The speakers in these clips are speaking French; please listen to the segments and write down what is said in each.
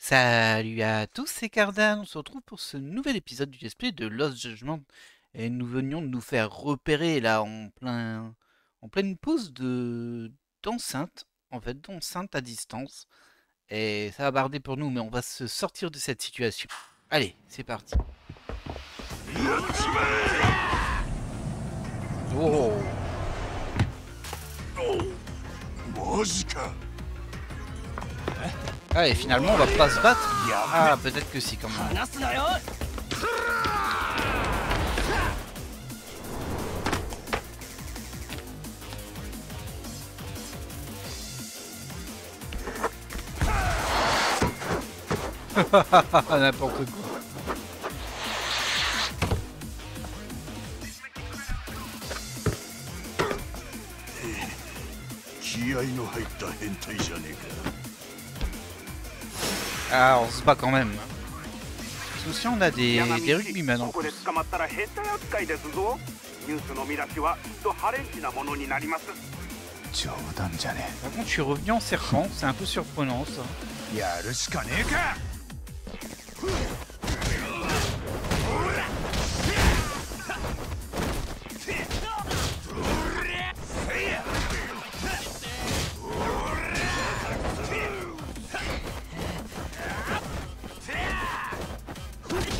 Salut à tous, c'est Cardan, on se retrouve pour ce nouvel épisode du Let's Play de Lost Judgment. Et nous venions de nous faire repérer là en pleine pause d'enceinte, en fait d'enceinte à distance. Et ça va barder pour nous, mais on va se sortir de cette situation. Allez, c'est parti. Oh, ah, et finalement on va pas se battre. Ah, peut-être que si quand même. N'importe quoi. Ah, on se bat quand même. Aussi, on a des rugbymen en plus. Par contre, je suis revenu en serpent, c'est un peu surprenant ça.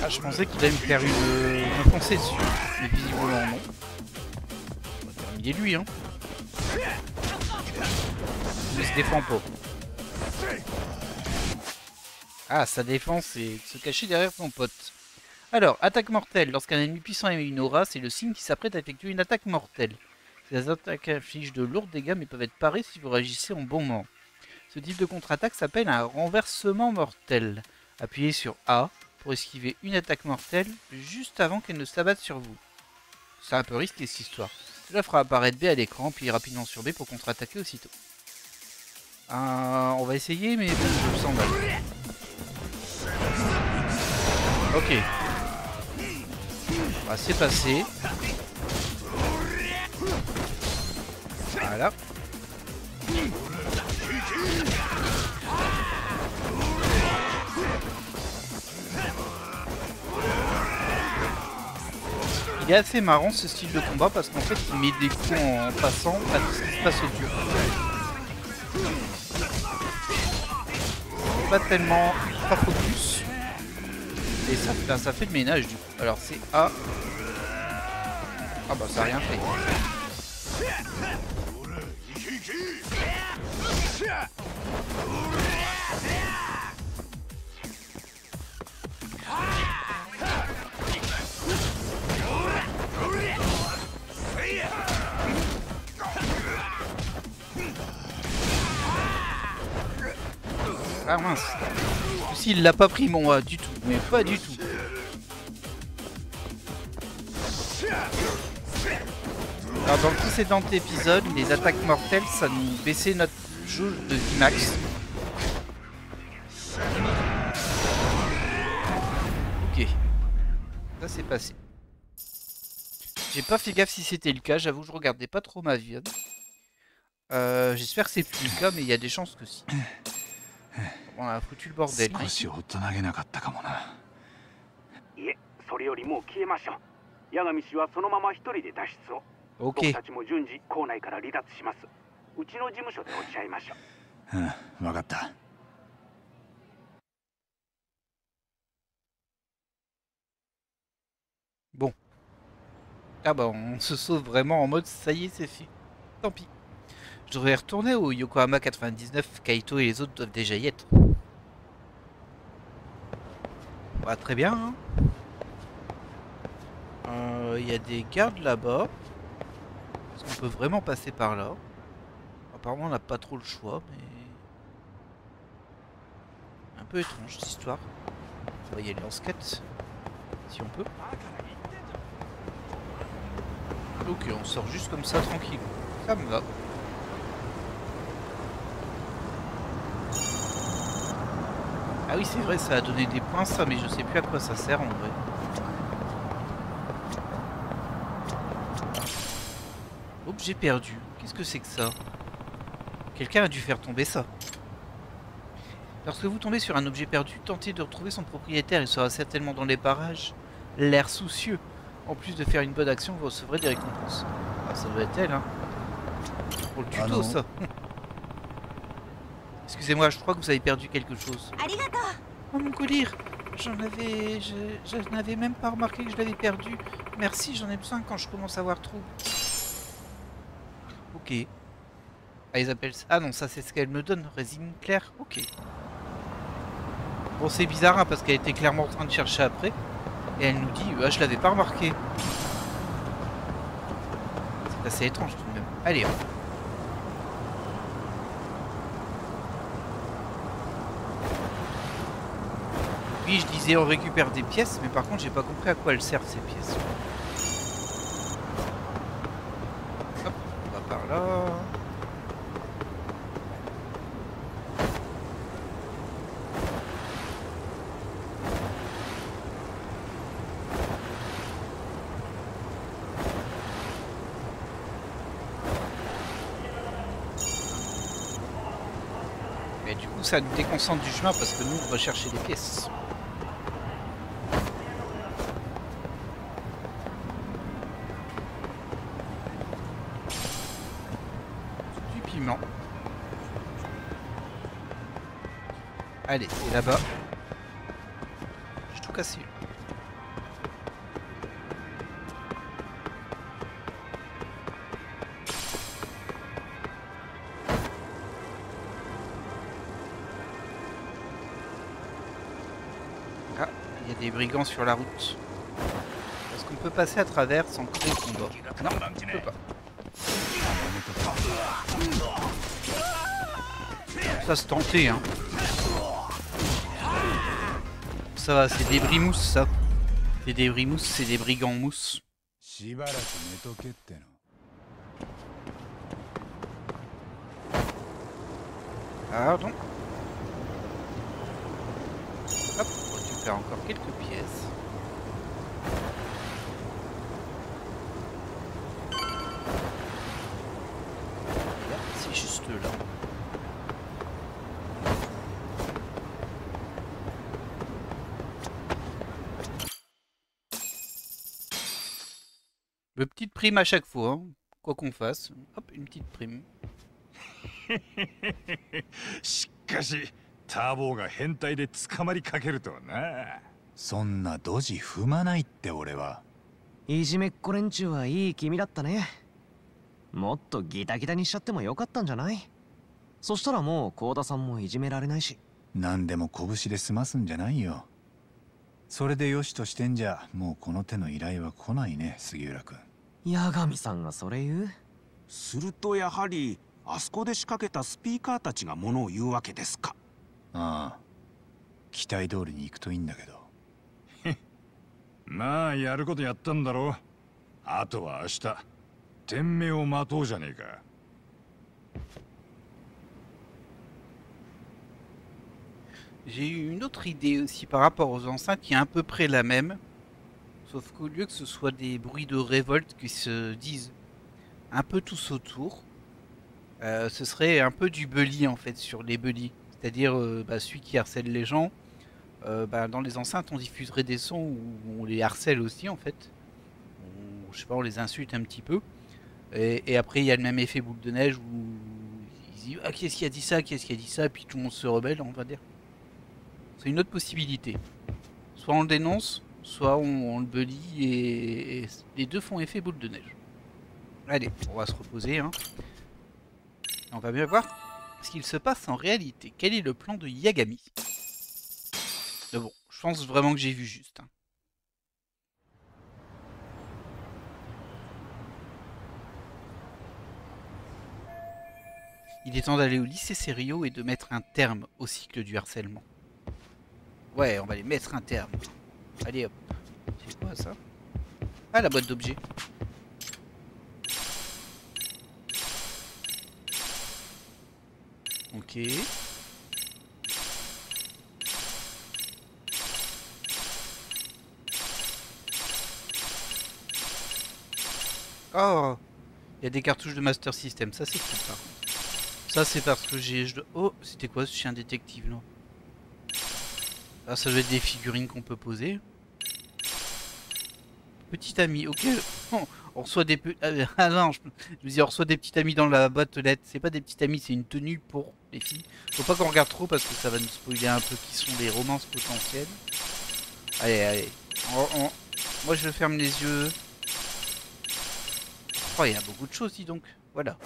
Ah, je pensais qu'il allait me faire une foncée dessus, mais visiblement non. On va terminer lui, hein. Il se défend pas. Ah, sa défense, c'est de se cacher derrière son pote. Alors, attaque mortelle. Lorsqu'un ennemi puissant émet une aura, c'est le signe qui s'apprête à effectuer une attaque mortelle. Ces attaques infligent de lourds dégâts mais peuvent être parées si vous réagissez en bon moment. Ce type de contre-attaque s'appelle un renversement mortel. Appuyez sur A pour esquiver une attaque mortelle juste avant qu'elle ne s'abatte sur vous. C'est un peu risqué cette histoire. Cela fera apparaître B à l'écran, puis rapidement sur B pour contre-attaquer aussitôt. On va essayer, mais bon, je me sens mal. Ok. Ah, c'est passé. Voilà. Il est assez marrant ce style de combat parce qu'en fait il met des coups en passant à tout ce qui se passe autour. Pas tellement ultra focus. Et ça fait le ménage du coup. Alors c'est A. Ah bah ça a rien fait. Ah mince. S'il l'a pas pris mon A du tout, mais pas du tout. Alors dans le précédent épisode, les attaques mortelles, ça nous baissait notre jauge de vie max. Ok. Ça c'est passé. J'ai pas fait gaffe si c'était le cas, j'avoue je regardais pas trop ma vie. J'espère que c'est plus le cas, mais il y a des chances que si. On a foutu le bordel. Hein. Ok. Bon. Ah bah on se sauve vraiment en mode ça y est c'est fait. Tant pis. Je devrais retourner au Yokohama 99, Kaito et les autres doivent déjà y être. Bah très bien hein. Y a des gardes là-bas. Est-ce qu'on peut vraiment passer par là? Apparemment on n'a pas trop le choix mais... Un peu étrange cette histoire. On va y aller en skate. Si on peut. Ok, on sort juste comme ça tranquille. Ça me va. Ah oui c'est vrai, ça a donné des points ça, mais je sais plus à quoi ça sert en vrai. Objet perdu. Qu'est-ce que c'est que ça? Quelqu'un a dû faire tomber ça. Lorsque vous tombez sur un objet perdu, tentez de retrouver son propriétaire. Il sera certainement dans les parages. L'air soucieux. En plus de faire une bonne action, vous recevrez des récompenses. Ah, ça doit être elle, hein. Pour le tuto, ça. Excusez-moi, je crois que vous avez perdu quelque chose. Oh, mon collier. Je n'avais même pas remarqué que je l'avais perdu. Merci, j'en ai besoin quand je commence à avoir trop. Ok. Ah, ils appellent ça... Ah non, ça c'est ce qu'elle me donne. Résine claire. Ok. Bon, c'est bizarre, hein, parce qu'elle était clairement en train de chercher après. Et elle nous dit, ah, je l'avais pas remarqué. C'est assez étrange tout de même. Allez, hop. Oui, je disais on récupère des pièces, mais par contre j'ai pas compris à quoi elles servent ces pièces. Hop, on va par là. Mais du coup ça nous déconcentre du chemin parce que nous on va chercher des pièces. Allez, et là-bas. J'ai tout cassé. Ah, il y a des brigands sur la route. Est-ce qu'on peut passer à travers sans créer le combat? Non, on ne peut pas. Ça se tentait, hein. Ça va, c'est des brimous, ça. C'est des brimous, c'est des brigands mousse. Pardon. Hop, on récupère encore quelques pièces. C'est juste là. Le petite prime à chaque fois, hein. Quoi qu'on fasse. Hop, une petite prime. しかしターボーが変態で捕まりかけるとはな。そんなドジ踏まないって俺は。いじめっ子連中はいい君だったね。もっとギタギタにしちゃってもよかったんじゃない？そしたらもう幸田さんもいじめられないし。何でも拳で済ますんじゃないよ。それでよしとしてんじゃもうこの手の依頼は来ないね、杉浦君。八神さんがそれ言う？するとやはりあそこで仕掛けたスピーカーたちがものを言うわけですか。ああ、期待通りに行くといいんだけど。まあやることやったんだろう。あとは明日天命を待とうじゃねえか。J'ai eu une autre idée aussi par rapport aux enceintes qui est à peu près la même. Sauf qu'au lieu que ce soit des bruits de révolte qui se disent un peu tous autour, ce serait un peu du bully en fait sur les bullies. C'est-à-dire celui qui harcèle les gens. Dans les enceintes on diffuserait des sons où on les harcèle aussi en fait. Je sais pas, on les insulte un petit peu. Et après il y a le même effet boule de neige où ils disent ah, qui est-ce qui a dit ça, qui est-ce qui a dit ça, et puis tout le monde se rebelle on va dire. C'est une autre possibilité. Soit on le dénonce, soit on le bully et les deux font effet boule de neige. Allez, on va se reposer. Hein. Et on va bien voir ce qu'il se passe en réalité. Quel est le plan de Yagami? Mais bon, je pense vraiment que j'ai vu juste. Hein. Il est temps d'aller au lycée Serio et de mettre un terme au cycle du harcèlement. Ouais, on va les mettre un terme. Allez hop. C'est quoi ça? Ah, la boîte d'objets. Ok. Oh, il y a des cartouches de Master System, ça c'est cool par contre. Ça c'est parce que j'ai... Oh, c'était quoi ce chien détective là? Ah, ça doit être des figurines qu'on peut poser. Petit ami, ok. On reçoit des ah non, je me dis on reçoit des petits amis dans la boîte aux lettres. C'est pas des petits amis, c'est une tenue pour les filles. Faut pas qu'on regarde trop parce que ça va nous spoiler un peu qui sont des romances potentielles. Allez, allez. Moi je ferme les yeux. Oh, il y a beaucoup de choses, dis donc. Voilà.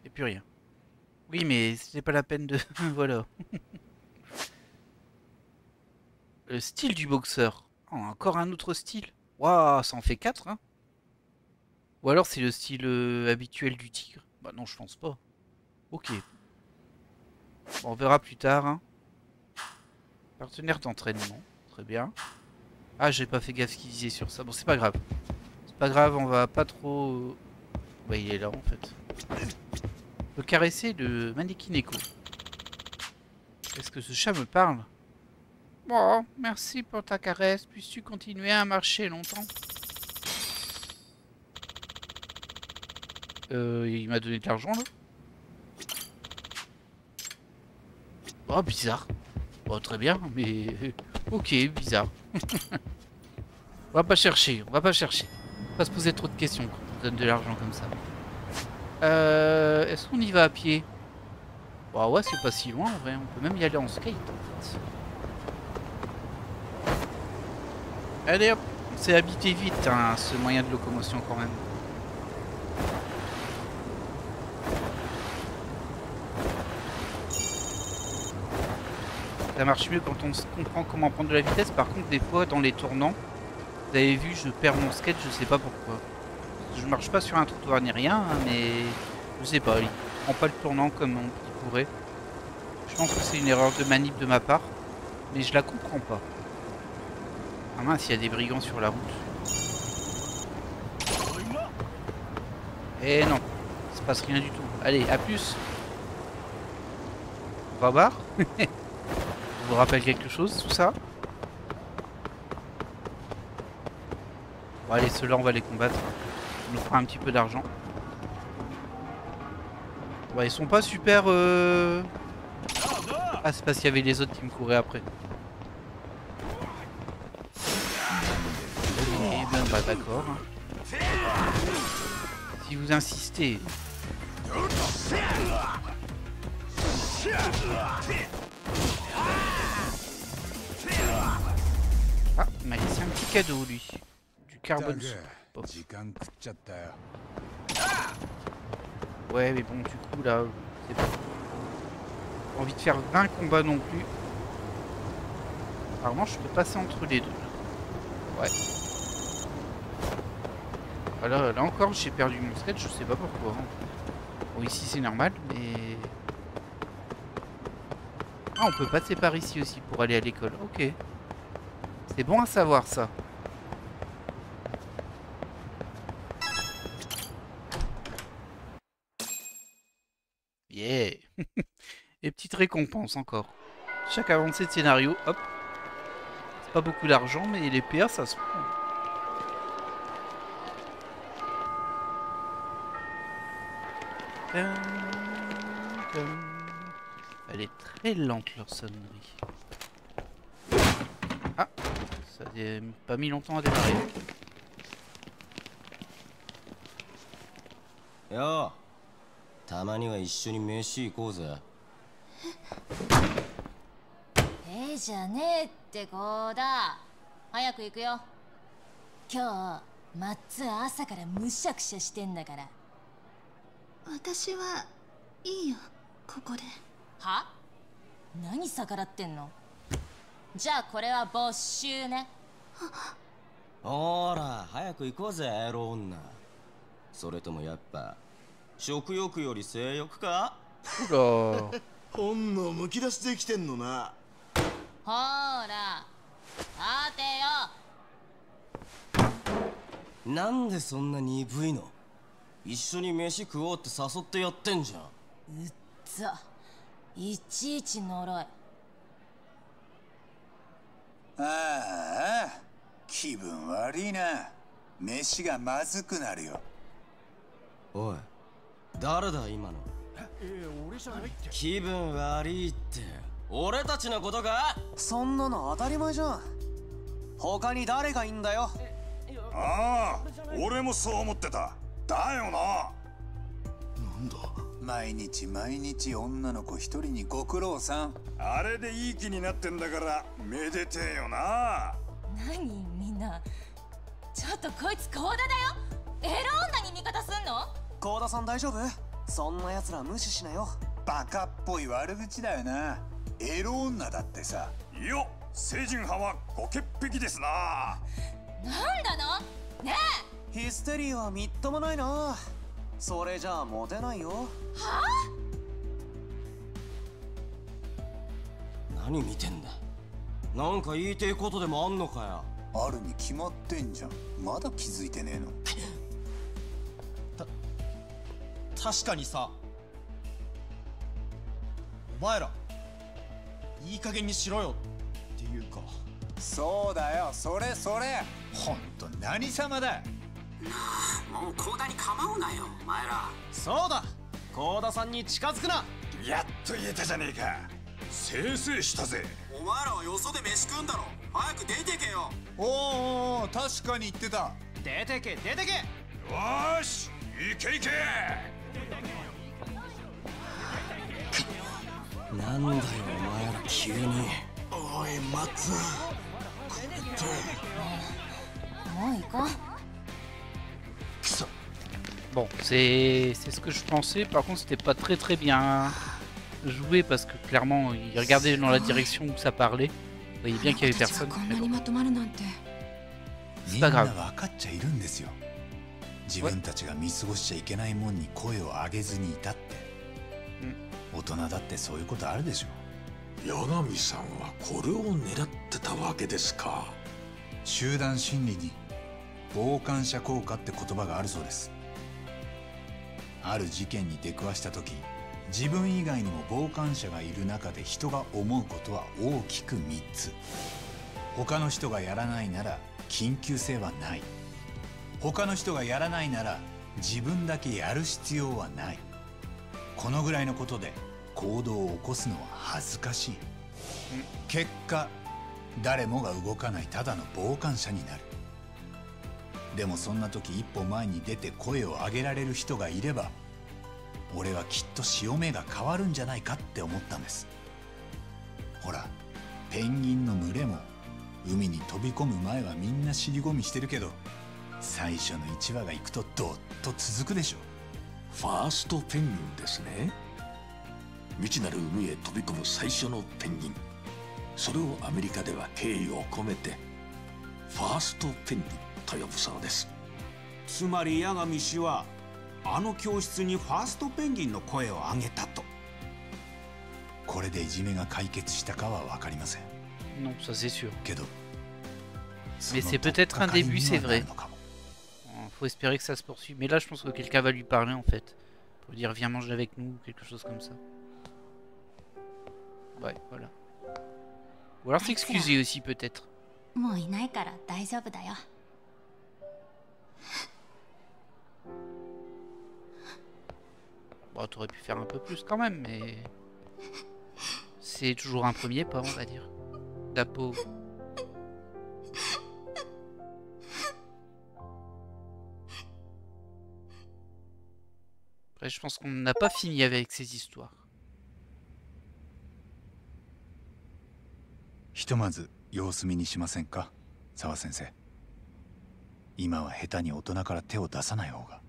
Et plus rien. Oui, mais c'est pas la peine de... voilà. Le style du boxeur. Oh, encore un autre style. Waouh, ça en fait 4, hein. Ou alors c'est le style habituel du tigre. Bah non, je pense pas. Ok. Bon, on verra plus tard, hein. Partenaire d'entraînement. Très bien. Ah, j'ai pas fait gaffe ce qu'il disait sur ça. Bon, c'est pas grave. C'est pas grave, on va pas trop... Bah, il est là, en fait. On peut caresser le mannequin écho. Est-ce que ce chat me parle? Bon, merci pour ta caresse. Puisses-tu continuer à marcher longtemps? Il m'a donné de l'argent, là. Oh, bizarre. Bon, très bien, mais... ok, bizarre. On va pas chercher, on va pas chercher. On va pas se poser trop de questions quand on donne de l'argent comme ça. Est-ce qu'on y va à pied? Bah ouais, c'est pas si loin en vrai. On peut même y aller en skate en fait. Allez hop, on s'est habité vite hein, ce moyen de locomotion quand même. Ça marche mieux quand on comprend comment prendre de la vitesse. Par contre, des fois dans les tournants, vous avez vu, je perds mon skate, je sais pas pourquoi. Je marche pas sur un trottoir ni rien, hein, mais je sais pas, il prend pas le tournant comme on pourrait. Je pense que c'est une erreur de manip de ma part, mais je la comprends pas. Ah mince, il y a des brigands sur la route. Eh non, il se passe rien du tout. Allez, à plus. Au revoir. Vous rappelle quelque chose tout ça? Bon allez, ceux-là on va les combattre. On nous fera un petit peu d'argent. Bah ils sont pas super Ah c'est parce qu'il y avait les autres qui me couraient après. Ok, ben bah d'accord. Si vous insistez. Ah, il m'a laissé un petit cadeau lui. Du carbone. Bon. Ouais mais bon du coup là, c'est pas envie de faire 20 combats non plus. Apparemment je peux passer entre les deux. Ouais. Voilà, là encore j'ai perdu mon skate, je sais pas pourquoi. Bon ici c'est normal mais... Ah on peut passer par ici aussi pour aller à l'école, ok. C'est bon à savoir ça. Yeah. Et petite récompense encore. Chaque avancée de scénario, hop. C'est pas beaucoup d'argent, mais les PA ça se prend. Elle est très lente leur sonnerie. Ah, ça n'a pas mis longtemps à démarrer. Yo, たまには一緒に飯行こうぜ。じゃねえって子だ。早く行くよ。今日マッツー朝からむしゃくしゃしてんだから。私はいいよ、ここで。は？何逆らってんの？じゃあこれは没収ね。ほら、早く行こうぜ、エロ女。それともやっぱ食欲より性欲か？本能むき出しできてんのな。ほら、待てよ。なんでそんな鈍いの？一緒に飯食おうって誘ってやってんじゃん。うっざ、いちいち呪い。ああ、気分悪いな。飯がまずくなるよ。おい、誰だ今の？俺じゃないって。気分悪いって俺たちのことか？そんなの当たり前じゃん。他に誰がいいんだよ。ああ、俺もそう思ってた。だよな。なんだ。毎日毎日女の子一人にご苦労さん。あれでいい気になってんだからめでてえよな。何みんな、ちょっとこいつコーダだよ。エロ女に味方すんの？コーダさん大丈夫？そんな奴ら無視しなよ。バカっぽい悪口だよな。エロ女だってさ。いや、清純派はご潔癖ですな。なんだのねヒステリーはみっともないな。それじゃあモテないよ。え。は何見てんだ。なんか言いてえことでもあんのかよ。あるに決まってんじゃん。まだ気づいてねえの？確かにさ、お前らいい加減にしろよっていうか。そうだよ、それそれ。ほんと何様だ。もうコーダに構うなよお前ら。そうだ、コーダさんに近づくな。やっと言えたじゃねえか。せいせいしたぜ。お前らはよそで飯食うんだろ。早く出てけよ。おー、確かに言ってた。出てけ出てけ。よーし、行け行け。なんだよお前ら急に。おい松、これってもう行こう。Bon, c'est ce que je pensais. Par contre, c'était pas très bien joué parce que clairement, il regardait dans la direction où ça parlait. Vous voyez bien qu'il y avait personne. C'est pas grave. みんな分かっちゃいるんですよ。自分たちが見過ごしちゃいけないもんに声を上げずにいたって。大人だってそういうことあるでしょ。八神さんはこれを狙ってたわけですか。集団心理に傍観者効果って言葉があるそうです。ある事件に出くわした時、自分以外にも傍観者がいる中で人が思うことは大きく3つ。他の人がやらないなら緊急性はない。他の人がやらないなら自分だけやる必要はない。このぐらいのことで行動を起こすのは恥ずかしい。結果、誰もが動かないただの傍観者になる。でもそんな時一歩前に出て声を上げられる人がいれば、俺はきっと潮目が変わるんじゃないかって思ったんです。ほら、ペンギンの群れも海に飛び込む前はみんな尻込みしてるけど、最初の1羽が行くとどっと続くでしょ。ファーストペンギンですね。未知なる海へ飛び込む最初のペンギン。それをアメリカでは敬意を込めてファーストペンギンと呼ぶそうです。つまり八神氏はあの教室にファーストペンギンの声を上げたと。これでいじめが解決したかは分かりません。 Non, ça c'est sûr. けど、 Mais c'est peut-être un début, c'est vrai. Faut espérer que ça se poursuive. Mais là, je pense que quelqu'un va lui parler en fait. Pour lui dire viens manger avec nous, quelque chose comme ça. Ouais, voilà. Ou alors s'excuser aussi peut-être. もういないから大丈夫だよ。Bon, t'aurais pu faire un peu plus quand même, mais... C'est toujours un premier pas, on va dire. Dapo. Après, je pense qu'on n'a pas fini avec ces histoires. ひとまず様子見にしませんか、澤先生。今は下手に大人から手を出さない方が。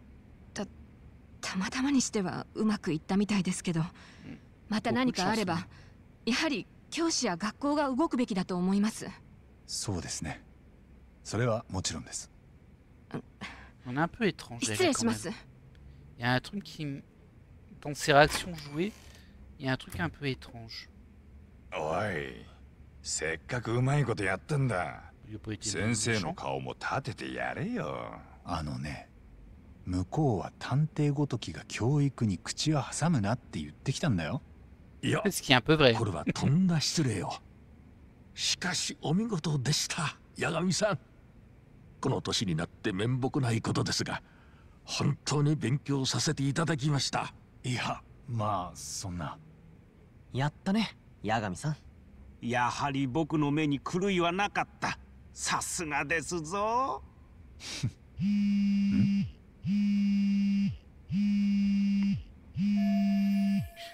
たまたまにしてはうまくいったみたいですけど、また何かあればやはり教師や学校が動くべきだと思います。そうですね。それはもちろんです。On est un peu étrange. 失礼します。Il y a un truc qui... Dans ses réactions jouées, il y a un truc un peu étrange. おい、せっかくうまいことやったんだ。先生の顔も立ててやれよ。あのね、向こうは探偵ごときが教育に口を挟むなって言ってきたんだよ。いや、これはとんだ失礼よ。しかしお見事でした、八神さん。この年になって面目ないことですが、本当に勉強させていただきました。いや、まあそんな。やったね、八神さん。やはり僕の目に狂いはなかった。さすがですぞ。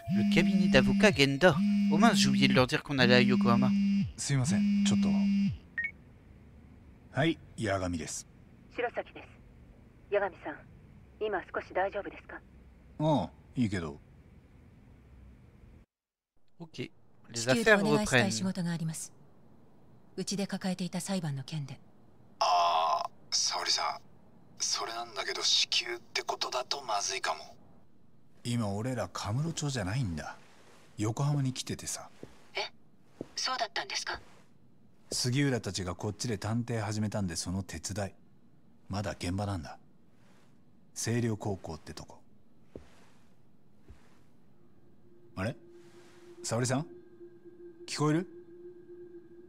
Le cabinet d'avocats Genda. Oh mince, j'ai oublié de leur dire qu'on allait à Yokohama. すいません、ちょっと。はい、八神です。白崎です。八神さん、今少し大丈夫ですか？ああ、いいけど。Ok. Les affaires reprennent. 仕事があります。うちで抱えていた裁判の件で。ああ、沙織さん、それなんだけど支給ってことだとまずいかも。今俺らカムロ町じゃないんだ。横浜に来ててさ。え、そうだったんですか？杉浦たちがこっちで探偵始めたんでその手伝い。まだ現場なんだ。星稜高校ってとこ。あれ？沙織さん？聞こえる？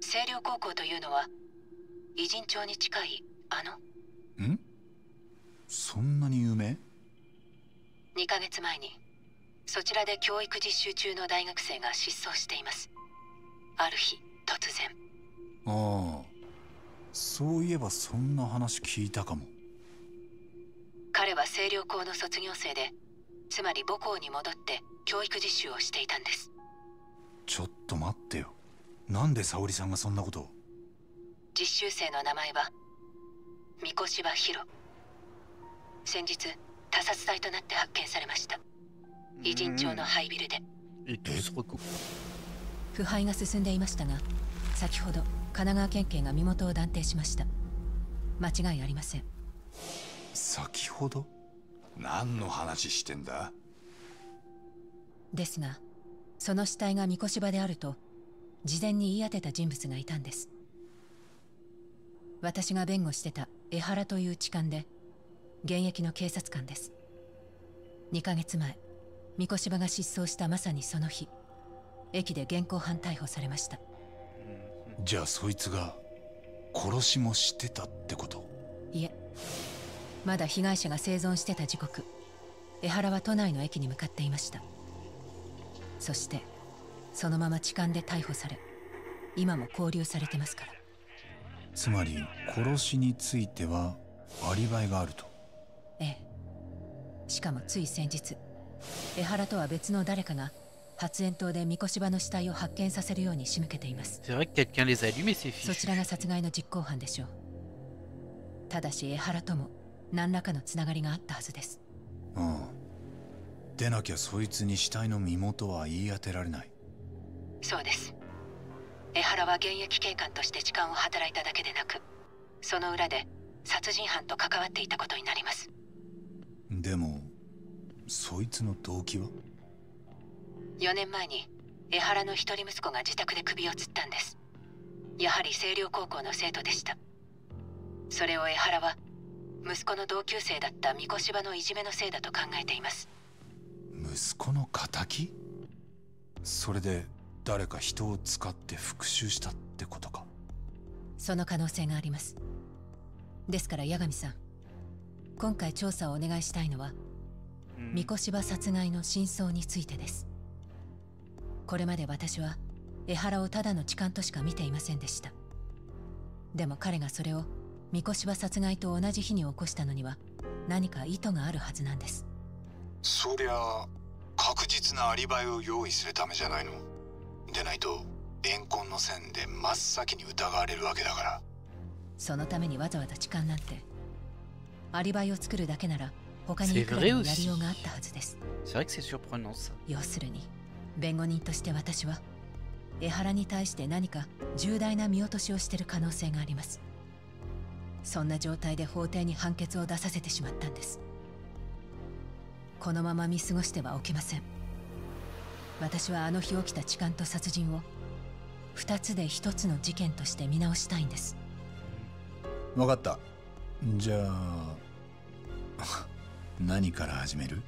星稜高校というのは偉人町に近いん？そんなに有名？2ヶ月前にそちらで教育実習中の大学生が失踪しています。ある日突然。ああ、そういえばそんな話聞いたかも。彼は星稜高の卒業生で、つまり母校に戻って教育実習をしていたんです。ちょっと待ってよ。なんで沙織さんがそんなことを？実習生の名前は三越柴博。先日他殺体となって発見されました。偉人町の廃ビルで。腐敗が進んでいましたが、先ほど神奈川県警が身元を断定しました。間違いありません。先ほど？何の話してんだ？ですが、その死体が三越柴であると事前に言い当てた人物がいたんです。私が弁護してた江原という痴漢で、現役の警察官です。2ヶ月前、三越柴が失踪したまさにその日、駅で現行犯逮捕されました。じゃあそいつが殺しもしてたってこと？いえ、まだ被害者が生存してた時刻、江原は都内の駅に向かっていました。そしてそのまま痴漢で逮捕され、今も拘留されてますから。つまり殺しについてはアリバイがあると？ええ。しかもつい先日、江原とは別の誰かが発煙筒で三越柴の死体を発見させるように仕向けています。そちらが殺害の実行犯でしょう。ただし江原とも何らかのつながりがあったはずです。ああ、でなきゃそいつに死体の身元は言い当てられない。そうです。江原は現役警官として痴漢を働いただけでなく、その裏で殺人犯と関わっていたことになります。でもそいつの動機は？4年前に江原の一人息子が自宅で首を吊ったんです。やはり星稜高校の生徒でした。それを江原は息子の同級生だった三越柴のいじめのせいだと考えています。息子の仇？それで誰か人を使って復讐したってことか？その可能性があります。ですから八神さん、今回調査をお願いしたいのは三越柴殺害の真相についてです。これまで私は江原をただの痴漢としか見ていませんでした。でも彼がそれを三越柴殺害と同じ日に起こしたのには何か意図があるはずなんです。そりゃ確実なアリバイを用意するためじゃないの？でないと怨恨の線で真っ先に疑われるわけだから。そのためにわざわざ痴漢なんて。アリバイを作るだけなら他にいくらでもやりようがあったはずです。要するに弁護人として私は江原に対して何か重大な見落としをしている可能性があります。そんな状態で法廷に判決を出させてしまったんです。このまま見過ごしてはおけません。私はあの日起きた痴漢と殺人を2つで1つの事件として見直したいんです。分かった。じゃあ何から始める？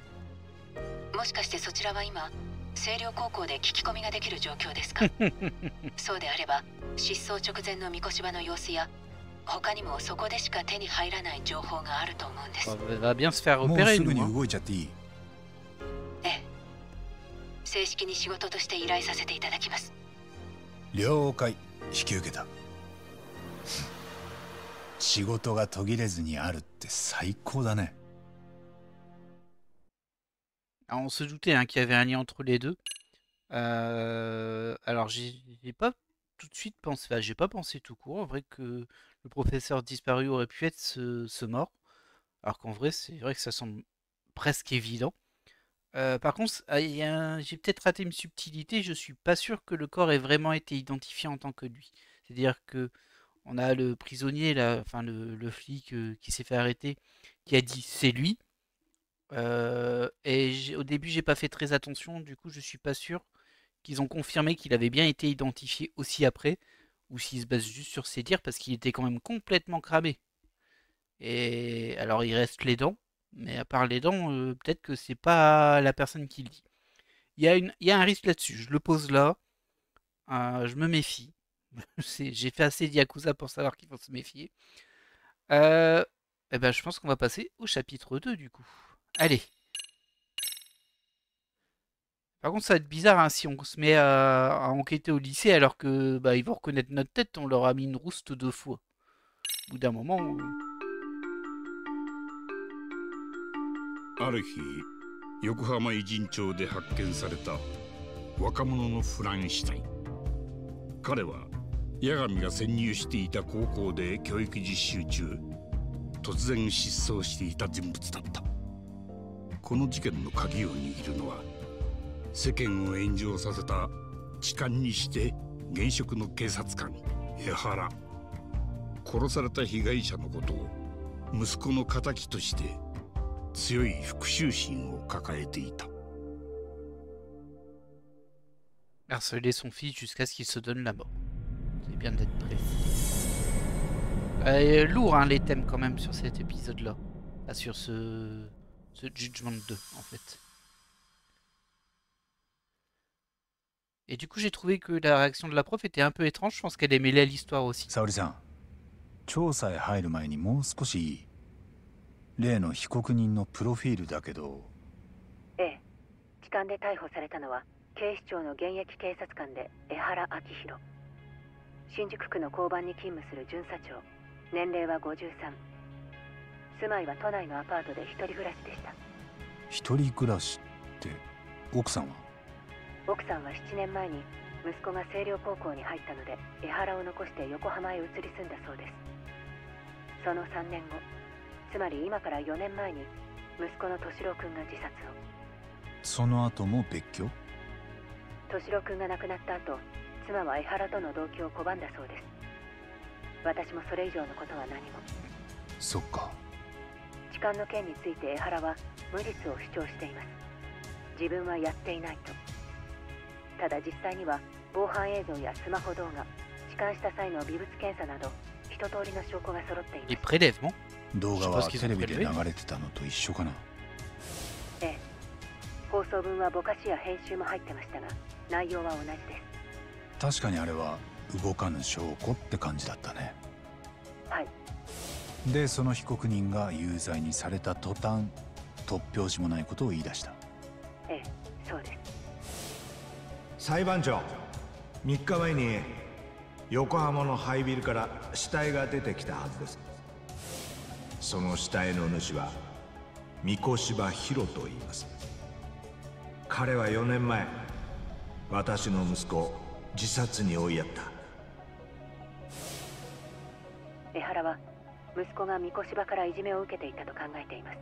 もしかしてそちらは今星稜高校で聞き込みができる状況ですか？そうであれば失踪直前の三越柴の様子や他にもそこでしか手に入らない情報があると思うんです。もうすぐに動いちゃっていい？ええ、正式に仕事として依頼させていただきます。了解、引き受けた。仕事が途切れずにあるって最高だね。Alors, on se doutait hein, qu'il y avait un lien entre les deux. Alors j'ai pas tout de suite pensé, enfin, j'ai pas pensé tout court en vrai que le professeur disparu aurait pu être ce mort. Alors qu'en vrai c'est vrai que ça semble presque évident. Par contre, j'ai peut-être raté une subtilité, je suis pas sûr que le corps ait vraiment été identifié en tant que lui. C'est-à-dire que on a le prisonnier, là, enfin le flic qui s'est fait arrêter, qui a dit c'est lui. Et au début j'ai pas fait très attention, du coup je suis pas sûr qu'ils ont confirmé qu'il avait bien été identifié aussi après, ou s'il se base juste sur ses dires, parce qu'il était quand même complètement cramé. Et alors il reste les dents, mais à part les dents, peut-être que c'est pas la personne qui le dit. Il y a un risque là-dessus, je le pose là, je me méfie. J'ai fait assez de Yakuza pour savoir qu'il faut se méfier. Et ben, je pense qu'on va passer au chapitre 2 du coup. Allez. Par contre, ça va être bizarre hein, si on se met à enquêter au lycée alors que bah, ils vont reconnaître notre tête, on leur a mis une rouste 2 fois. Au bout d'un moment. ある日、横浜偉人町で発見された若者のフランシュタイン。彼は八神が潜入していた高校で教育実習中、突然失踪していた人物だった。この事件の鍵を握るのは、世間を炎上させた痴漢にして現職の警察官江原。殺された被害者のことを息子の敵として強い復讐心を抱えていた。Harceler son fils jusqu'à ce qu'il se donne la mort. C'est bien d'être précis. Lourd hein, les thèmes quand même sur cet épisode-là. Enfin, sur ce Judgment 2 en fait. Et du coup j'ai trouvé que la réaction de la prof était un peu étrange. Je pense qu'elle est mêlée à l'histoire aussi. Saori-san, 調査へ入る前にもう少しいい？例の被告人のプロフィールだけど。ええ、痴漢で逮捕されたのは警視庁の現役警察官で江原明宏。新宿区の交番に勤務する巡査長。年齢は53。住まいは都内のアパートで一人暮らしでした。一人暮らしって奥さんは？奥さんは7年前に息子が星稜高校に入ったので江原を残して横浜へ移り住んだそうです。その3年後、つまり今から4年前に息子の敏郎君が自殺を。その後も別居？敏郎君が亡くなった後、妻は江原との同居を拒んだそうです。私もそれ以上のことは何も。そっか。痴漢の件について江原は無実を主張しています。自分はやっていないと。ただ実際には防犯映像やスマホ動画、痴漢した際の微物検査など一通りの証拠が揃っています。動画はテレビで流れてたのと一緒かな？ええ。放送分はぼかしや編集も入ってましたが、内容は同じです。確かにあれは動かぬ証拠って感じだったね。はい。で、その被告人が有罪にされた途端、突拍子もないことを言い出した。ええ、そうです。裁判長、3日前に横浜の廃ビルから死体が出てきたはずです。その死体の主は三越柴博と言います。彼は4年前、私の息子を自殺に追いやった。江原は息子が三越柴からいじめを受けていたと考えています。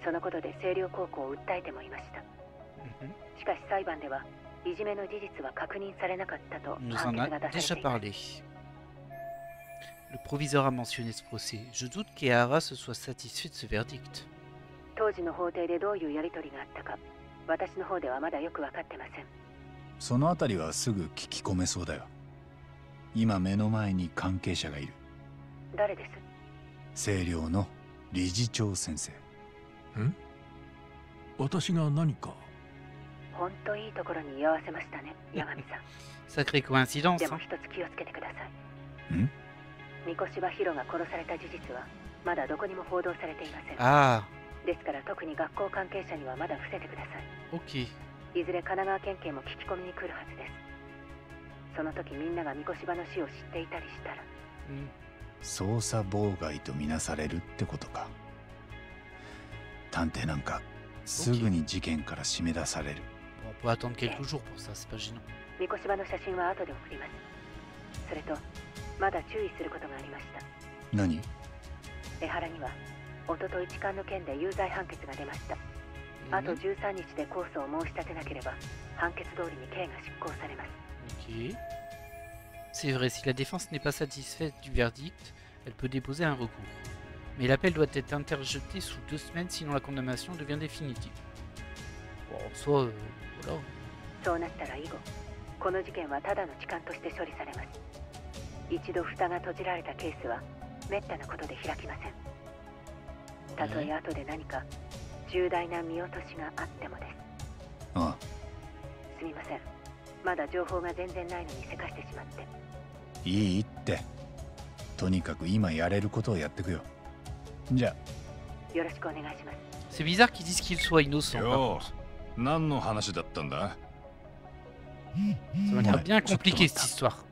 そのことで星稜高校を訴えてもいました。しかし裁判ではいじめの事実は確認されなかったと判決が出されています。Le proviseur a mentionné ce procès. Je doute qu'Ehara se soit satisfait de ce verdict. 当時の法廷でどういうやり取りがあったか、私の方ではまだよく分かってません。そのあたりはすぐ聞き込めそうだよ。今目の前に関係者がいる。誰です？星稜の理事長先生。私が何か？本当いいところに居合わせましたね、八神さん。Sacrée coïncidence. でも一つ気をつけてください。三越柴博が殺された事実はまだどこにも報道されていません。ですから特に学校関係者にはまだ伏せてください。OK。いずれ神奈川県警も聞き込みに来るはずです。その時みんなが三越場の死を知っていたりしたら、捜査妨害とみなされるってことか。探偵なんかすぐに事件から締め出される。On peut attendre quelques jours pour ça, c'est pas gênant. 三越場の写真は後で送ります。それとまだ注意することがありました。何？江原にはおととい痴漢の件で有罪判決が出ました。あと13日で控訴を申し立てなければ判決通りに刑が執行されます。Ok. C'est vrai, si la défense n'est pas satisfaite du verdict, elle peut déposer un recours. Mais l'appel doit être interjeté sous 2 semaines, sinon la condamnation devient définitive. Bon, soit, voilà. そうなったら以後、この事件はただの痴漢として処理されます。一度蓋が閉じられたケースは滅多なことで開きません。たとえ後で何か重大な見落としがあってもです。ああ。すみません。まだ情報が全然ないのにせかしてしまって。いいって。とにかく今やれることをやってくよ。じゃあ。よろしくお願いします。C'est bizarre qu'ils disent qu'il soit innocent. よう、何の話だったんだ？ Ça m'a l'air bien compliqué cette histoire.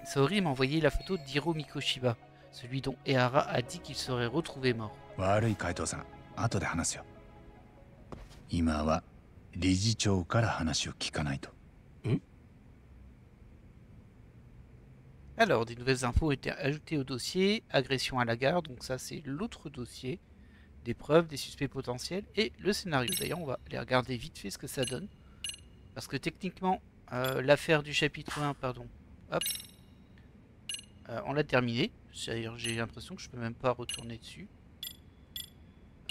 Saori m'a envoyé la photo d'Hiro Mikoshiba, celui dont Ehara a dit qu'il serait retrouvé mort. 悪い海藤さん、後で話すよ。今は理事長から話を聞かないと。Alors, des nouvelles infos ont été ajoutées au dossier, agression à la gare, donc ça c'est l'autre dossier, des preuves, des suspects potentiels et le scénario. D'ailleurs, on va aller regarder vite fait ce que ça donne. Parce que techniquement, l'affaire du chapitre 1, pardon, hop, on l'a terminé. D'ailleurs, j'ai l'impression que je peux même pas retourner dessus.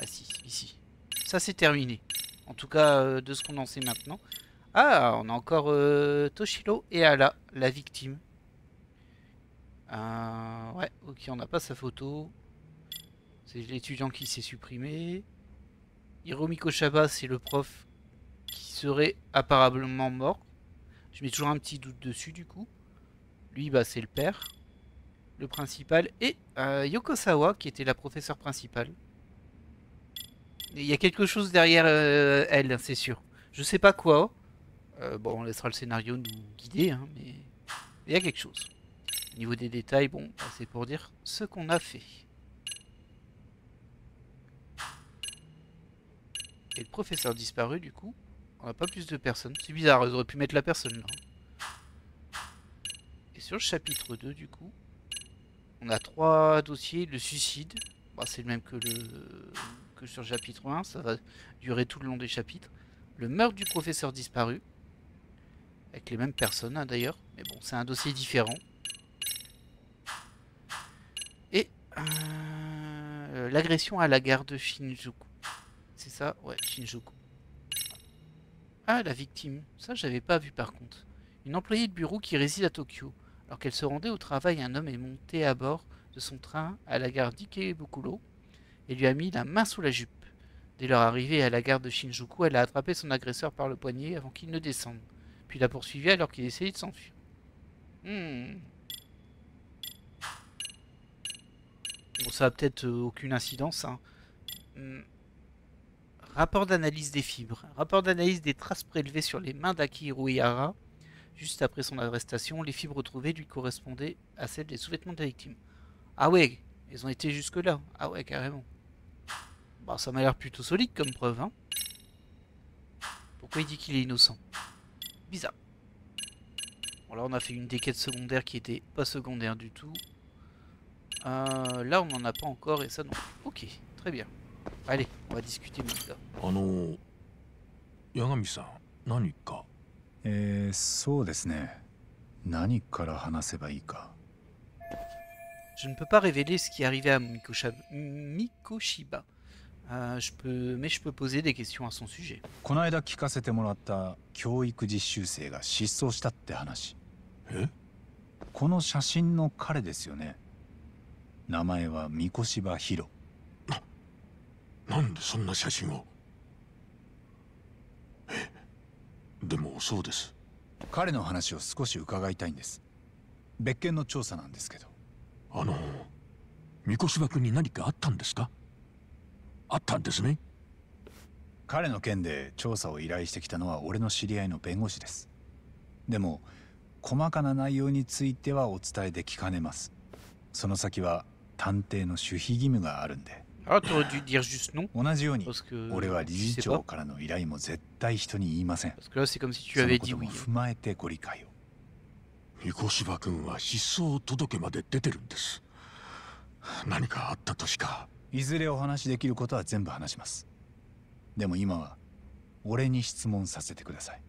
Ah si, ici. Ça c'est terminé. En tout cas, de ce qu'on en sait maintenant. Ah, on a encore Toshiro et Ala, la victime. Ouais, ok, on n'a pas sa photo. C'est l'étudiant qui s'est supprimé. Hiro Mikoshiba, c'est le prof qui serait apparemment mort. Je mets toujours un petit doute dessus du coup. Lui, bah, c'est le père, le principal, et Yokosawa, qui était la professeure principale. Il y a quelque chose derrière elle, c'est sûr. Je sais pas quoi. Bon, on laissera le scénario nous guider, hein, mais il y a quelque chose. Au niveau des détails, bon, bah, c'est pour dire ce qu'on a fait. Et le professeur disparu, du coup, on n'a pas plus de personnes. C'est bizarre, ils auraient pu mettre la personne là. Et sur le chapitre 2, du coup, on a 3 dossiers. Le suicide, bah, c'est le même que sur le chapitre 1, ça va durer tout le long des chapitres. Le meurtre du professeur disparu, avec les mêmes personnes hein, d'ailleurs, mais bon, c'est un dossier différent. Et l'agression à la gare de Shinjuku. C'est ça? Ouais, Shinjuku. Ah, la victime. Ça, j'avais pas vu par contre. Une employée de bureau qui réside à Tokyo. Alors qu'elle se rendait au travail, un homme est monté à bord de son train à la gare d'Ikebukuro et lui a mis la main sous la jupe. Dès leur arrivée à la gare de Shinjuku, elle a attrapé son agresseur par le poignet avant qu'il ne descende. Puis l'a poursuivi alors qu'il essayait de s'enfuir. Bon, ça a peut-être aucune incidence. Hein. Rapport d'analyse des fibres. Rapport d'analyse des traces prélevées sur les mains d'Akihiro Ihara. Juste après son arrestation, les fibres retrouvées lui correspondaient à celles des sous-vêtements de la victime. Ah ouais, ils ont été jusque-là. Ah ouais, carrément. Bah, ça m'a l'air plutôt solide comme preuve. Hein. Pourquoi il dit qu'il est innocent? Bizarre. Bon, là, on a fait une des quêtes secondaires qui était pas secondaire du tout. Là, on n'en a pas encore et ça non. Ok, très bien. Allez, on va discuter, mon gars. Yagami-san, nani ka? そうですね。何から話せばいいか。Je ne peux pas révéler ce qui est arrivé à Mikoshiba. Mais je peux poser des questions à son sujet. この間聞かせてもらった教育実習生が失踪したって話。この写真の彼ですよね。名前は三越場ヒロ。なんでそんな写真を？でもそうです。彼の話を少し伺いたいんです。別件の調査なんですけど。三越場君に何かあったんですか？あったんですね。彼の件で調査を依頼してきたのは俺の知り合いの弁護士です。でも細かな内容についてはお伝えできかねます。その先は探偵の守秘義務があるんで。同じように俺は理事長からの依頼も絶対人に言いません。そのことも踏まえてご理解を。三越柴君は失踪届まで出てるんです。何かあったとしか。いずれお話しできることは全部話します。でも今は俺に質問させてください。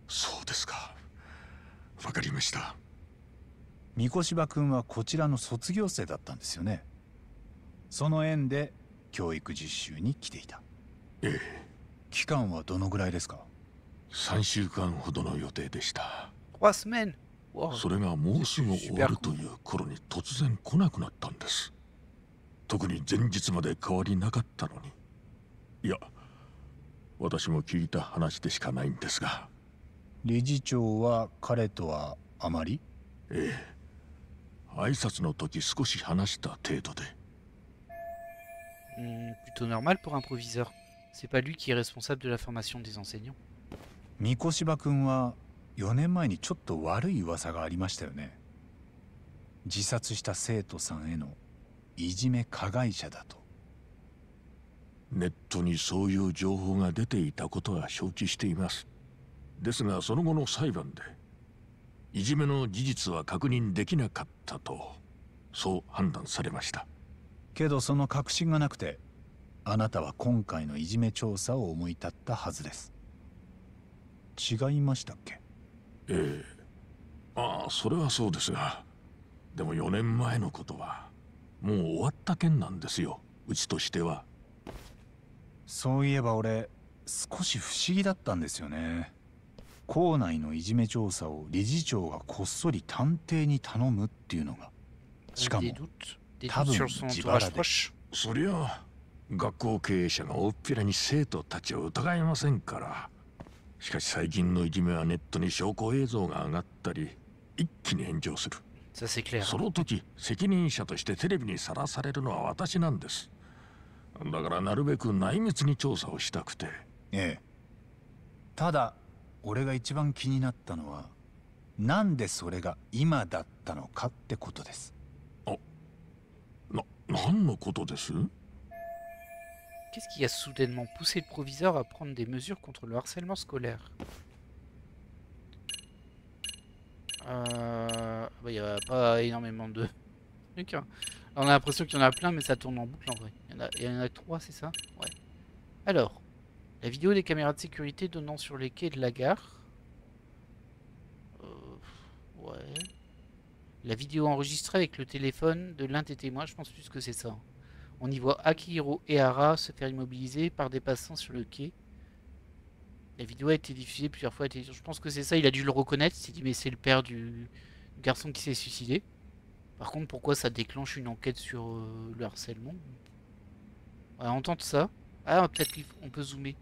そうですか。わかりました。三越柴君はこちらの卒業生だったんですよね。その縁で教育実習に来ていた。ええ。期間はどのぐらいですか？3週間ほどの予定でした。それがもうすぐ終わるという頃に突然来なくなったんです。特に前日まで変わりなかったのに。いや、私も聞いた話でしかないんですが。理事長は彼とはあまり？ええ。挨拶の時少し話した程度で。Plutôt normal pour un proviseur. C'est pas lui qui est responsable de la formation des enseignants. 三越柴君は4年前にちょっと悪い噂がありましたよね。自殺した生徒さんへのいじめ加害者だと。ネットにそういう情報が出ていたことは承知しています。ですがその後の裁判でいじめの事実は確認できなかったとそう判断されました。けどその確信がなくてあなたは今回のいじめ調査を思い立ったはずです。違いましたっけ？ええ。ああ、それはそうですが、でも4年前のことはもう終わった件なんですよ、うちとしては。そういえば俺少し不思議だったんですよね。校内のいじめ調査を理事長がこっそり探偵に頼むっていうのが、しかも多分自腹で。そりゃ学校経営者が大っぴらに生徒たちを疑いませんから。しかし最近のいじめはネットに証拠映像が上がったり一気に炎上する。その時責任者としてテレビにさらされるのは私なんです。だからなるべく内密に調査をしたくて。ええ。ただ俺が一番気になったのはなんでそれが今だったのかってことです。何のことです？ Qu'est-ce qui a soudainement poussé le proviseur à prendre des mesures contre le harcèlement scolaire? Il n'y a pas énormément de trucs. Hein. On a l'impression qu'il y en a plein, mais ça tourne en boucle en vrai. Il y en a 3, c'est ça? Ouais. Alors, la vidéo des caméras de sécurité donnant sur les quais de la gare. Ouais. La vidéo enregistrée avec le téléphone de l'un des témoins, je pense plus que c'est ça. On y voit Akihiro Ehara se faire immobiliser par des passants sur le quai. La vidéo a été diffusée plusieurs fois. Je pense que c'est ça, il a dû le reconnaître. Il s'est dit mais c'est le père du garçon qui s'est suicidé. Par contre, pourquoi ça déclenche une enquête sur le harcèlement? Ouais, on tente ça. Ah, peut-être qu'on peut zoomer.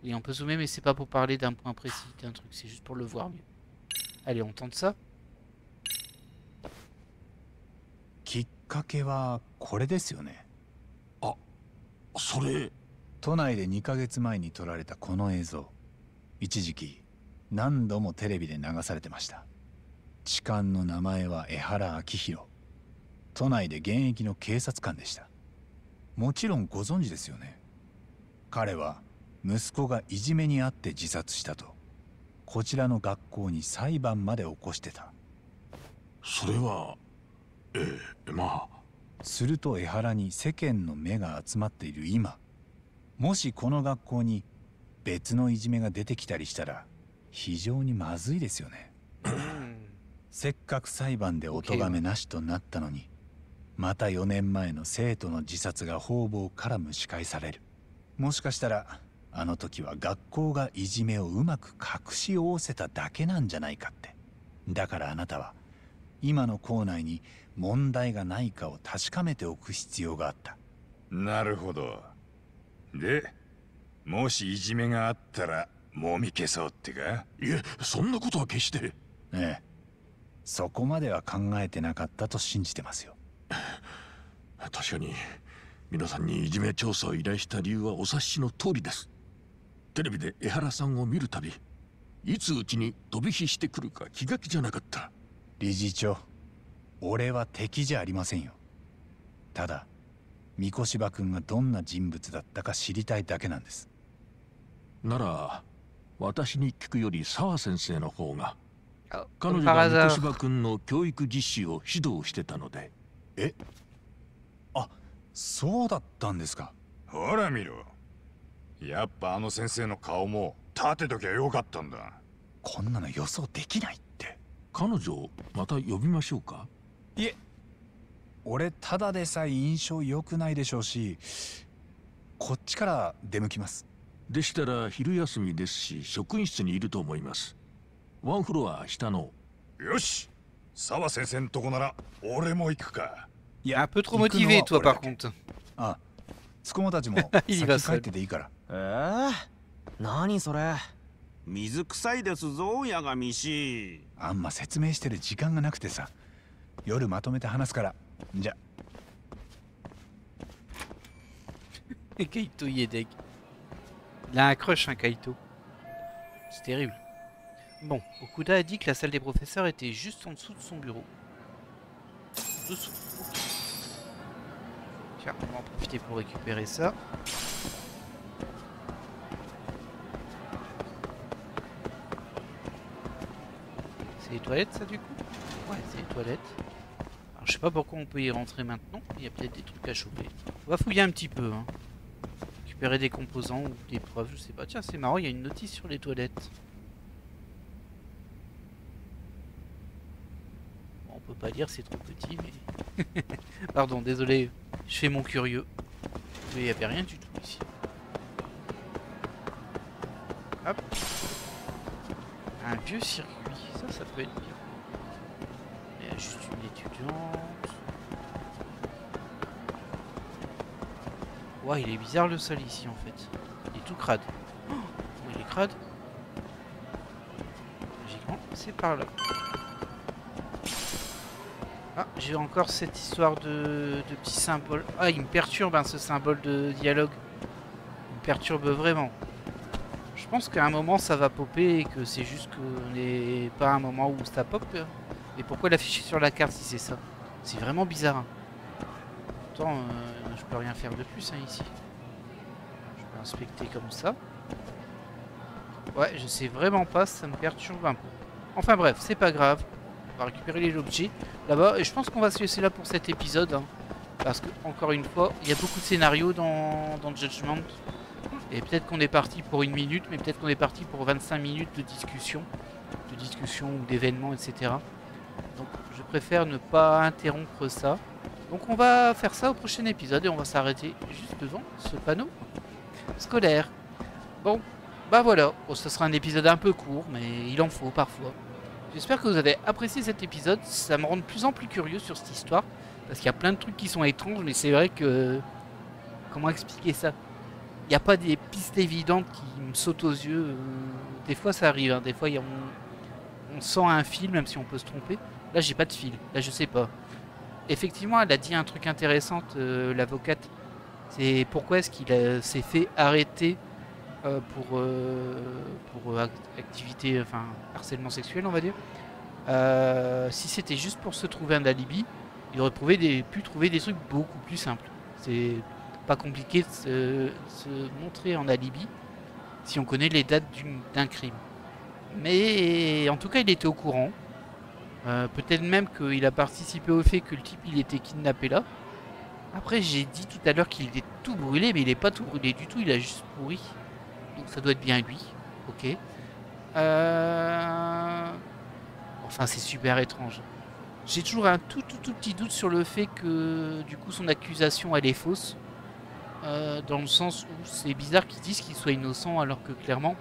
Oui, on peut zoomer, mais c'est pas pour parler d'un point précis, d'un truc. C'est juste pour le voir mieux. Allez, on tente ça. きっかけはこれですよね。あ、それ。都内で2ヶ月前に撮られたこの映像。一時期何度もテレビで流されてました。痴漢の名前は江原明宏。都内で現役の警察官でした。もちろんご存知ですよね。彼は息子がいじめにあって自殺したとこちらの学校に裁判まで起こしてた。それはまあ。すると江原に世間の目が集まっている今、もしこの学校に別のいじめが出てきたりしたら非常にまずいですよね。せっかく裁判でお咎めなしとなったのに、また4年前の生徒の自殺が方々から蒸し返される。もしかしたらあの時は学校がいじめをうまく隠しおおせただけなんじゃないかって。だからあなたは今の校内に問題がないかを確かめておく必要があった。なるほど。で、もしいじめがあったらもみ消そうってか？いえ、そんなことは決して。ええ、そこまでは考えてなかったと信じてますよ。確かに皆さんにいじめ調査を依頼した理由はお察しの通りです。テレビで江原さんを見るたびいつうちに飛び火してくるか気が気じゃなかった。理事長、俺は敵じゃありませんよ。ただ三越柴君がどんな人物だったか知りたいだけなんです。なら私に聞くより澤先生の方が。彼女が三越柴君の教育実習を指導してたので。え、あ、そうだったんですか。ほら見ろ、やっぱあの先生の顔も立てときゃよかったんだ。こんなの予想できないって。彼女また呼びましょうか。いえ、俺ただでさえ印象良くないでしょうし、こっちから出向きます。でしたら昼休みですし職員室にいると思います。ワンフロア下の。よし、澤先生のとこなら俺も行くか。いや、un peu trop motivé toi par contre。あ、つこもたちも先帰ってていいから。何それ。水臭いですぞ、八神氏。あんま説明してる時間がなくてさ。夜まとめて話すから。じゃ。Kaito y est deg. Il a un crush, hein, Kaito. C'est terrible. Bon, Okuda a dit que la salle des professeurs était juste en dessous de son bureau. Dessous. Okay. Tiens, on va en profiter pour récupérer ça. C'est les toilettes, ça, du coup? Ouais, c'est les toilettes. Alors, je sais pas pourquoi on peut y rentrer maintenant. Il y a peut-être des trucs à choper. On va fouiller un petit peu, hein. Récupérer des composants ou des preuves, je sais pas. Tiens, c'est marrant, il y a une notice sur les toilettes. Bon, on peut pas lire, c'est trop petit, mais... Pardon, désolé, je fais mon curieux. Mais il n'y avait rien du tout ici. Hop. Un vieux circuit, ça peut être bien. Il y a juste une étudiante. Ouais, il est bizarre le sol ici en fait. Il est tout crade. Oh, il est crade. Logiquement, c'est par là. Ah, j'ai encore cette histoire de petits symboles. Ah, il me perturbe hein, ce symbole de dialogue. Il me perturbe vraiment. Je pense qu'à un moment ça va popper et que c'est juste qu'on n'est pas à un moment où ça pop. Et pourquoi l'afficher sur la carte si c'est ça? C'est vraiment bizarre. Hein. Pourtant, je peux rien faire de plus hein, ici. Je peux inspecter comme ça. Ouais, je sais vraiment pas, ça me perturbe un peu. Enfin bref, c'est pas grave. On va récupérer les objets là-bas. Et je pense qu'on va se laisser là pour cet épisode. Hein, parce que, encore une fois, il y a beaucoup de scénarios dans Judgment. Et peut-être qu'on est parti pour 1 minute, mais peut-être qu'on est parti pour 25 minutes de discussion ou d'événements, etc. Donc je préfère ne pas interrompre ça. Donc on va faire ça au prochain épisode et on va s'arrêter juste devant ce panneau scolaire. Bon, bah voilà, bon, ce sera un épisode un peu court, mais il en faut parfois. J'espère que vous avez apprécié cet épisode, ça me rend de plus en plus curieux sur cette histoire, parce qu'il y a plein de trucs qui sont étranges, mais c'est vrai que... Comment expliquer ça? Il n'y a pas des pistes évidentes qui me sautent aux yeux, des fois ça arrive, hein. Des fois on sent un fil, même si on peut se tromper. Là j'ai pas de fil, là je sais pas. Effectivement, elle a dit un truc intéressant, l'avocate. C'est pourquoi est-ce qu'il s'est fait arrêter pour activité, enfin harcèlement sexuel, on va dire. Si c'était juste pour se trouver un alibi, il aurait pu trouver des trucs beaucoup plus simples. C'est pas compliqué de se montrer en alibi si on connaît les dates d'un crime. Mais en tout cas, il était au courant. Peut-être même qu'il a participé au fait que le type il était kidnappé là. Après j'ai dit tout à l'heure qu'il était tout brûlé, mais il est pas tout brûlé du tout, il a juste pourri. Donc ça doit être bien lui. Ok. Enfin c'est super étrange. J'ai toujours un tout petit doute sur le fait que du coup son accusation elle est fausse. Dans le sens où c'est bizarre qu'ils disent qu'il soit innocent alors que clairement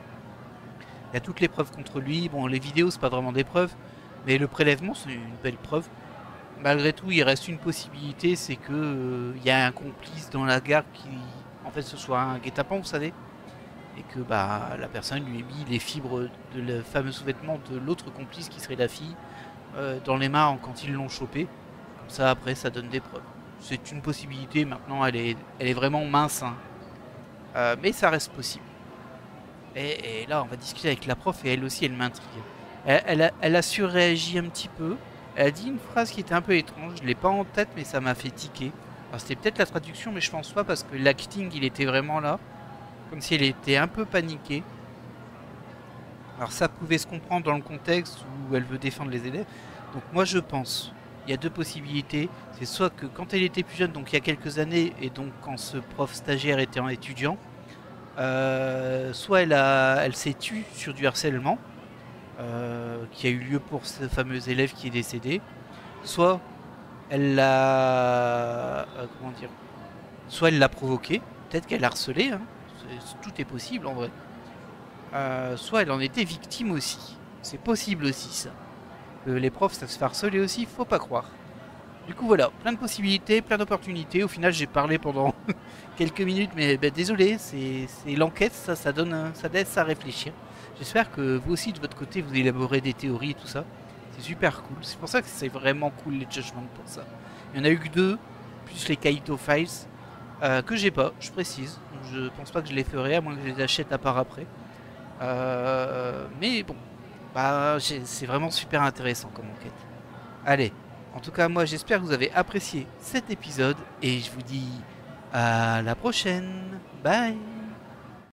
il y a toutes les preuves contre lui. Bon, les vidéos c'est pas vraiment des preuves. Mais le prélèvement, c'est une belle preuve. Malgré tout, il reste une possibilité, c'est que y a un complice dans la gare qui, en fait, ce soit un guet-apens, vous savez, et que bah la personne lui ait mis les fibres de le fameux sous-vêtement de l'autre complice qui serait la fille dans les mains quand ils l'ont chopé. Comme ça, après, ça donne des preuves. C'est une possibilité. Maintenant, elle est vraiment mince, hein. Mais ça reste possible. Et là, on va discuter avec la prof et elle aussi, elle m'intrigue. Elle a surréagi un petit peu. Elle a dit une phrase qui était un peu étrange. Je l'ai pas en tête, mais ça m'a fait tiquer. Alors c'était peut-être la traduction, mais je pense pas parce que l'acting, il était vraiment là. Comme si elle était un peu paniquée. Alors ça pouvait se comprendre dans le contexte où elle veut défendre les élèves. Donc moi je pense, il y a deux possibilités. C'est soit que quand elle était plus jeune, donc il y a quelques années, et donc quand ce prof stagiaire était en étudiant, soit elle s'est tue sur du harcèlement qui a eu lieu pour ce fameux élève qui est décédé, soit elle l'a comment dire, soit elle l'a provoqué, peut-être qu'elle l'a harcelé, hein. Tout est possible en vrai. Soit elle en était victime aussi. C'est possible aussi ça. Les profs ça se fait harceler aussi, faut pas croire. Du coup voilà, plein de possibilités, plein d'opportunités. Au final j'ai parlé pendant quelques minutes, mais désolé, c'est l'enquête, ça donne, ça laisse à réfléchir. J'espère que vous aussi de votre côté vous élaborez des théories et tout ça. C'est super cool. C'est pour ça que c'est vraiment cool les Judgment pour ça. Il y en a eu que 2, plus les Kaito Files, que j'ai pas, je précise. Donc, je pense pas que je les ferai, à moins que je les achète à part après. Mais bon, c'est vraiment super intéressant comme enquête. Allez, en tout cas moi j'espère que vous avez apprécié cet épisode et je vous dis à la prochaine. Bye.